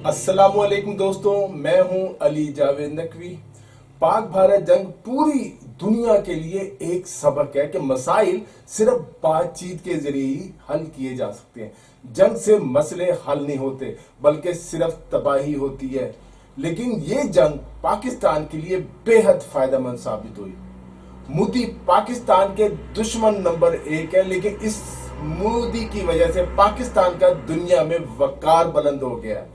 السلام علیکم دوستوں، میں ہوں علی جاوید نقوی۔ پاک بھارت جنگ پوری دنیا کے لیے ایک سبق ہے کہ مسائل صرف بات چیت کے ذریعے ہی حل کیے جا سکتے ہیں۔ جنگ سے مسئلے حل نہیں ہوتے بلکہ صرف تباہی ہوتی ہے، لیکن یہ جنگ پاکستان کے لیے بے حد فائدہ مند ثابت ہوئی۔ مودی پاکستان کے دشمن نمبر 1 ہے، لیکن اس مودی کی وجہ سے پاکستان کا دنیا میں وقار بلند ہو گیا ہے۔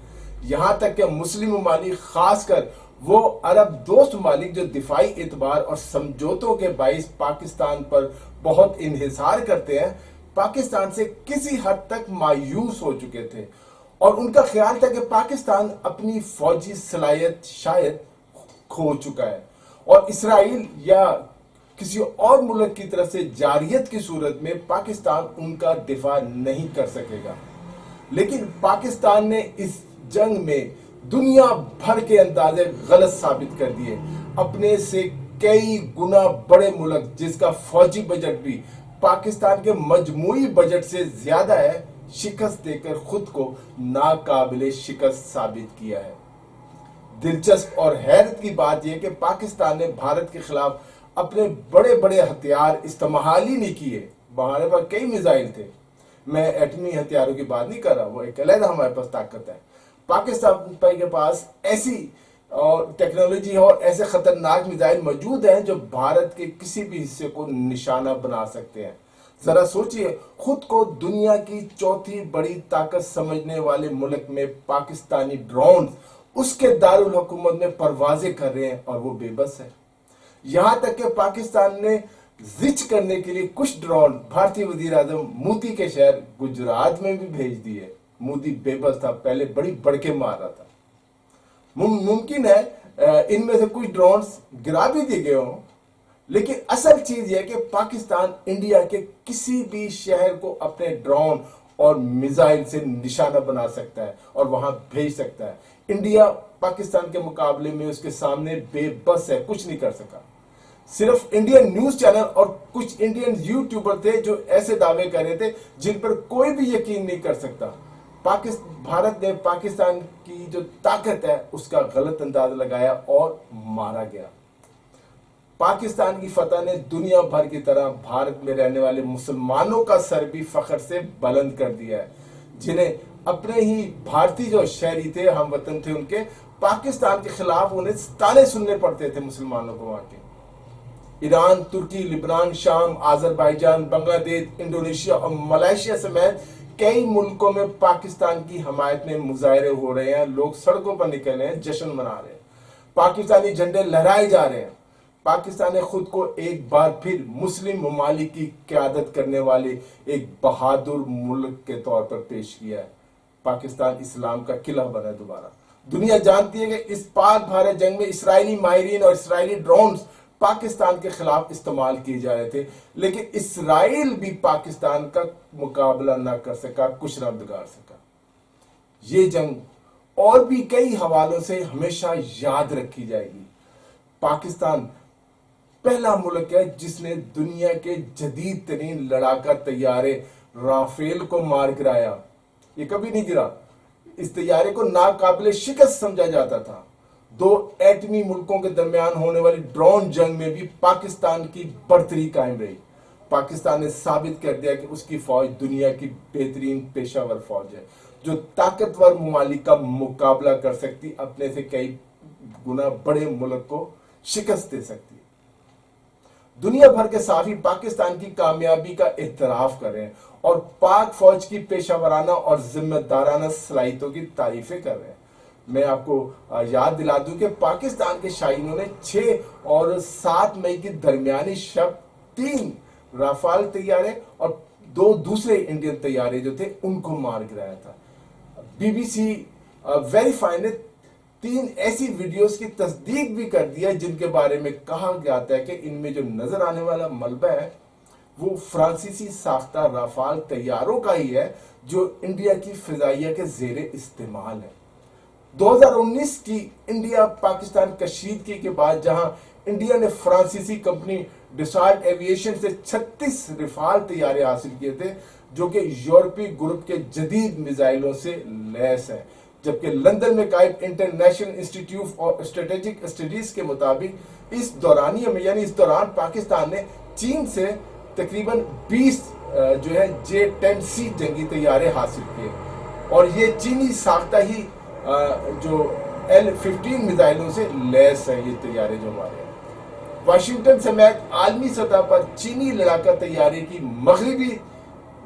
یہاں تک کہ مسلم ممالک، خاص کر وہ عرب دوست ممالک جو دفاعی اعتبار اور سمجھوتوں کے باعث پاکستان پر بہت انحصار کرتے ہیں، پاکستان سے کسی حد تک مایوس ہو چکے تھے اور ان کا خیال تھا کہ پاکستان اپنی فوجی صلاحیت شاید کھو چکا ہے اور اسرائیل یا کسی اور ملک کی طرف سے جارحیت کی صورت میں پاکستان ان کا دفاع نہیں کر سکے گا۔ لیکن پاکستان نے اس جنگ میں دنیا بھر کے اندازے غلط ثابت کر دیے۔ اپنے سے کئی گنا بڑے ملک جس کا فوجی بجٹ بھی پاکستان کے مجموعی بجٹ سے زیادہ ہے، شکست دے کر خود کو ناقابل شکست ثابت کیا ہے۔ دلچسپ اور حیرت کی بات یہ کہ پاکستان نے بھارت کے خلاف اپنے بڑے بڑے ہتھیار استعمال ہی نہیں کیے۔ ہمارے پاس کئی میزائل تھے، میں ایٹمی ہتھیاروں کی بات نہیں کر رہا، وہ ایک علیحدہ ہمارے پاس طاقت ہے۔ پاکستان کے پاس ایسی ٹیکنالوجی اور ایسے خطرناک میزائل موجود ہیں جو بھارت کے کسی بھی حصے کو نشانہ بنا سکتے ہیں۔ ذرا سوچئے، خود کو دنیا کی چوتھی بڑی طاقت سمجھنے والے ملک میں پاکستانی ڈرون اس کے دارالحکومت میں پروازیں کر رہے ہیں اور وہ بے بس ہے۔ یہاں تک کہ پاکستان نے زچ کرنے کے لیے کچھ ڈرون بھارتی وزیر اعظم مودی کے شہر گجرات میں بھی بھیج دیے۔ مودی بے بس تھا، پہلے بڑی بڑکے مار رہا تھا۔ ممکن ہے ان میں سے کچھ ڈرونز گرا بھی دیے گئے ہوں، لیکن اصل چیز یہ ہے کہ پاکستان انڈیا کے کسی بھی شہر کو اپنے ڈرون اور میزائل سے نشانہ بنا سکتا ہے اور وہاں بھیج سکتا ہے۔ انڈیا پاکستان کے مقابلے میں اس کے سامنے بے بس ہے، کچھ نہیں کر سکا۔ صرف انڈین نیوز چینل اور کچھ انڈین یوٹیوبر تھے جو ایسے دعوے کر رہے تھے جن پر کوئی بھی یقین نہیں کر سکتا۔ بھارت نے پاکستان کی جو طاقت ہے اس کا غلط انداز لگایا اور مارا گیا۔ پاکستان کی فتح نے دنیا بھر کی طرح بھارت میں رہنے والے مسلمانوں کا سر بھی فخر سے بلند کر دیا ہے، جنہیں اپنے ہی بھارتی جو شہری تھے، ہم وطن تھے، ان کے پاکستان کے خلاف انہیں تانے سننے پڑتے تھے مسلمانوں کو وہاں کے۔ ایران، ترکی، لبنان، شام، آذربائیجان، بنگلہ دیش، انڈونیشیا اور ملائیشیا سمیت کئی ملکوں میں پاکستان کی حمایت میں مظاہرے ہو رہے ہیں، لوگ سڑکوں پر نکل رہے ہیں، جشن منا رہے ہیں، پاکستانی جھنڈے لہرائے جا رہے ہیں۔ پاکستان نے خود کو ایک بار پھر مسلم ممالک کی قیادت کرنے والے ایک بہادر ملک کے طور پر پیش کیا ہے۔ پاکستان اسلام کا قلعہ بنا دوبارہ۔ دنیا جانتی ہے کہ اس پاک بھارت جنگ میں اسرائیلی ماہرین اور اسرائیلی ڈرونز پاکستان کے خلاف استعمال کیے جا رہے تھے، لیکن اسرائیل بھی پاکستان کا مقابلہ نہ کر سکا، کچھ نہ بگاڑ سکا۔ یہ جنگ اور بھی کئی حوالوں سے ہمیشہ یاد رکھی جائے گی۔ پاکستان پہلا ملک ہے جس نے دنیا کے جدید ترین لڑاکا طیارے رافیل کو مار گرایا۔ یہ کبھی نہیں گرا، اس طیارے کو ناقابل شکست سمجھا جاتا تھا۔ دو ایٹمی ملکوں کے درمیان ہونے والی ڈرون جنگ میں بھی پاکستان کی برتری قائم رہی۔ پاکستان نے ثابت کر دیا کہ اس کی فوج دنیا کی بہترین پیشہ ور فوج ہے، جو طاقتور ممالک کا مقابلہ کر سکتی، اپنے سے کئی گنا بڑے ملک کو شکست دے سکتی۔ دنیا بھر کے صحافی پاکستان کی کامیابی کا اعتراف کر رہے ہیں اور پاک فوج کی پیشہ ورانہ اور ذمہ دارانہ صلاحیتوں کی تعریفیں کر رہے ہیں۔ میں آپ کو یاد دلا دوں کہ پاکستان کے شاہینوں نے 6 اور 7 مئی کی درمیانی شب 3 رافال طیارے اور 2 دوسرے انڈین طیارے جو تھے ان کو مار گرایا تھا۔ بی سی ویریفائی نے 3 ایسی ویڈیوز کی تصدیق بھی کر دیا جن کے بارے میں کہا جاتا ہے کہ ان میں جو نظر آنے والا ملبہ ہے وہ فرانسیسی ساختہ رافال طیاروں کا ہی ہے جو انڈیا کی فضائیہ کے زیر استعمال ہے۔ 2019 کی انڈیا پاکستان کشیدگی کے بعد جہاں انڈیا نے فرانسیسی کمپنی ڈسالٹ ایویشن سے 36 رافال طیارے حاصل کیے تھے جو کہ یورپی گروپ کے جدید میزائلوں سے لیس ہیں، جبکہ لندن میں قائم international institute of strategic studies کے مطابق اس دورانیے میں یعنی اس دوران پاکستان نے چین سے تقریباً 20 جو ہے J-10C جنگی طیارے حاصل کیے، اور یہ چینی ساختہ ہی جو L-15 میزائلوں سے لیس ہے یہ طیارے جو ہمارے ہیں۔ واشنگٹن سمیت عالمی سطح پر چینی لڑاکا طیارے کی مغربی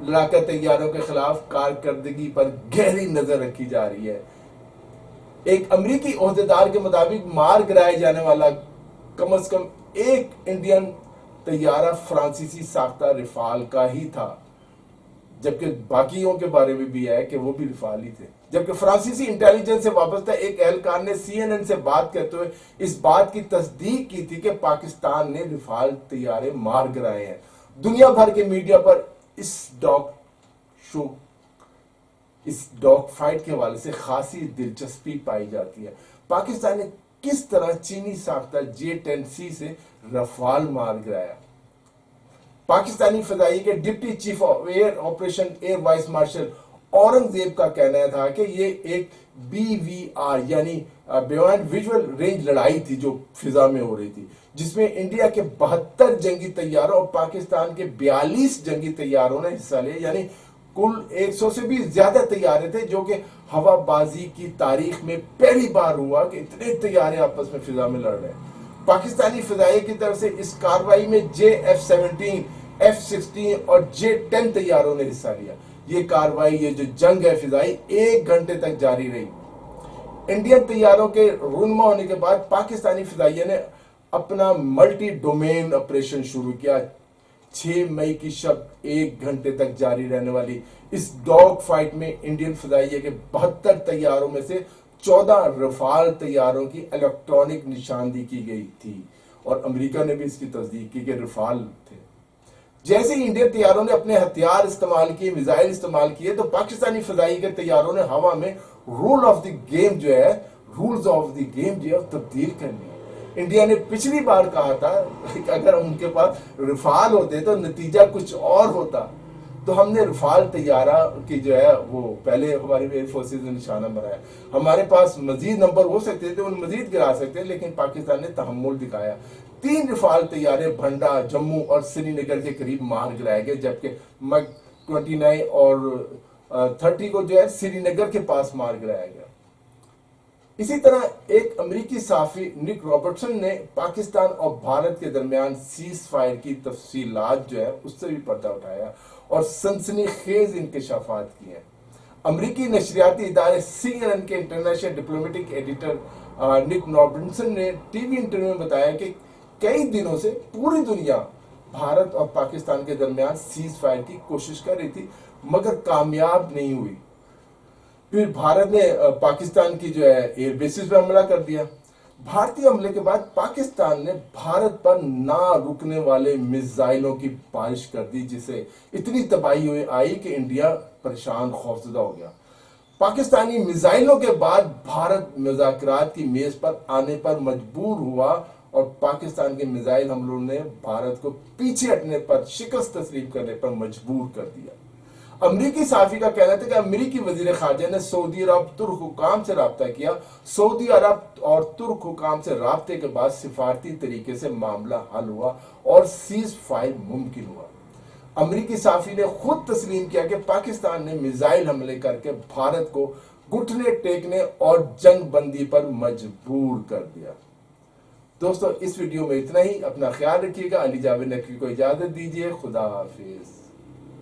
لڑاکا طیاروں کے خلاف کارکردگی پر گہری نظر رکھی جا رہی ہے۔ ایک امریکی عہدیدار کے مطابق مار گرائے جانے والا کم از کم ایک انڈین طیارہ فرانسیسی ساختہ رفال کا ہی تھا، جبکہ باقیوں کے بارے میں بھی ہے کہ وہ بھی رفال ہی تھے۔ جبکہ فرانسیسی انٹیلیجنس سے وابستہ ایک اہلکار نے CNN سے بات کرتے ہوئے اس بات کی تصدیق کی تھی کہ پاکستان نے رفال طیارے مار گرائے ہیں۔ دنیا بھر کے میڈیا پر اس ڈاگ فائٹ کے حوالے سے خاصی دلچسپی پائی جاتی ہے۔ پاکستان نے کس طرح چینی ساختہ J-10C سے رفال مار گرایا؟ پاکستانی فضائیہ کے deputy chief of air operation air vice marshal Aurangzeb کا کہنا تھا کہ یہ ایک BVR یعنی بیونڈ ویژول رینج لڑائی تھی جو فضا میں ہو رہی تھی، جس میں انڈیا کے 72 جنگی طیاروں اور پاکستان کے 42 جنگی طیاروں نے حصہ لیا، یعنی کل 100 سے بھی زیادہ طیارے تھے، جو کہ ہوا بازی کی تاریخ میں پہلی بار ہوا کہ اتنے طیارے آپس میں فضا میں لڑ رہے ہیں۔ پاکستانی فضائیہ کی طرف سے اس کارروائی میں F-17 F-16 اور J-10 طیاروں نے حصہ لیا۔ یہ کارروائی یہ جو جنگ ہے فضائی 1 گھنٹے تک جاری رہی۔ انڈین طیاروں کے رونما ہونے کے بعد پاکستانی فضائیہ نے اپنا ملٹی ڈومین آپریشن شروع کیا۔ 6 مئی کی شب 1 گھنٹے تک جاری رہنے والی اس ڈاگ فائٹ میں انڈین فضائیہ کے 72 طیاروں میں سے 14 رفال طیاروں کی الیکٹرانک نشاندہی کی گئی تھی، اور امریکہ نے بھی اس کی تصدیق کی کہ رفال تھے۔ جیسے ہی انڈین طیاروں نے اپنے ہتھیار استعمال کیے، میزائل استعمال کیے، تو پاکستانی فضائیہ کے طیاروں نے ہوا میں رولز آف دی گیم جو ہے تبدیل کر لی۔ انڈیا نے پچھلی بار کہا تھا کہ اگر ان کے پاس رفال ہوتے تو نتیجہ کچھ اور ہوتا، تو ہم نے رفال طیارہ کی جو ہے وہ پہلے ہماری ایئر فورسز نے نشانہ بنایا۔ ہمارے پاس مزید نمبر ہو سکتے تھے، ان مزید گرا سکتے، لیکن پاکستان نے تحمل دکھایا۔ 3 رفال طیارے بھنڈا، جموں اور سری نگر کے قریب مار گرائے گئے، جبکہ MiG-29 اور 30 کو جو ہے سری نگر کے پاس مار گرایا گیا۔ اسی طرح ایک امریکی صحافی نک رابرٹسن نے پاکستان اور بھارت کے درمیان سیز فائر کی تفصیلات جو ہے اس سے بھی پردہ اٹھایا اور سنسنی خیز انکشافات کیے ہیں۔ امریکی نشریاتی ادارے CNN کے انٹرنیشنل ڈپلومیٹک ایڈیٹر نک رابرٹسن نے ٹی وی انٹرویو میں بتایا کہ کئی دنوں سے پوری دنیا بھارت اور پاکستان کے درمیان سیز فائر کی کوشش کر رہی تھی، مگر کامیاب نہیں ہوئی۔ پھر بھارت نے پاکستان کی جو ہے ایئر بیسز پہ حملہ کر دیا۔ بھارتی حملے کے بعد پاکستان نے بھارت پر نہ رکنے والے میزائلوں کی بارش کر دی، جس سے اتنی تباہی آئی کہ انڈیا پریشان خوفزدہ ہو گیا۔ پاکستانی میزائلوں کے بعد بھارت مذاکرات کی میز پر آنے پر مجبور ہوا، اور پاکستان کے میزائل حملوں نے بھارت کو پیچھے ہٹنے پر، شکست تسلیم کرنے پر مجبور کر دیا۔ امریکی صحافی کا کہنا تھا کہ امریکی وزیر خارجہ نے سعودی عرب ترک حکام سے رابطہ کیا۔ سعودی عرب اور ترک حکام سے رابطے کے بعد سفارتی طریقے سے معاملہ حل ہوا اور سیز فائر ممکن ہوا۔ امریکی صحافی نے خود تسلیم کیا کہ پاکستان نے میزائل حملے کر کے بھارت کو گھٹنے ٹیکنے اور جنگ بندی پر مجبور کر دیا۔ دوستو اس ویڈیو میں اتنا ہی، اپنا خیال رکھیے گا۔ علی جاوید نقوی کو اجازت دیجیے، خدا حافظ۔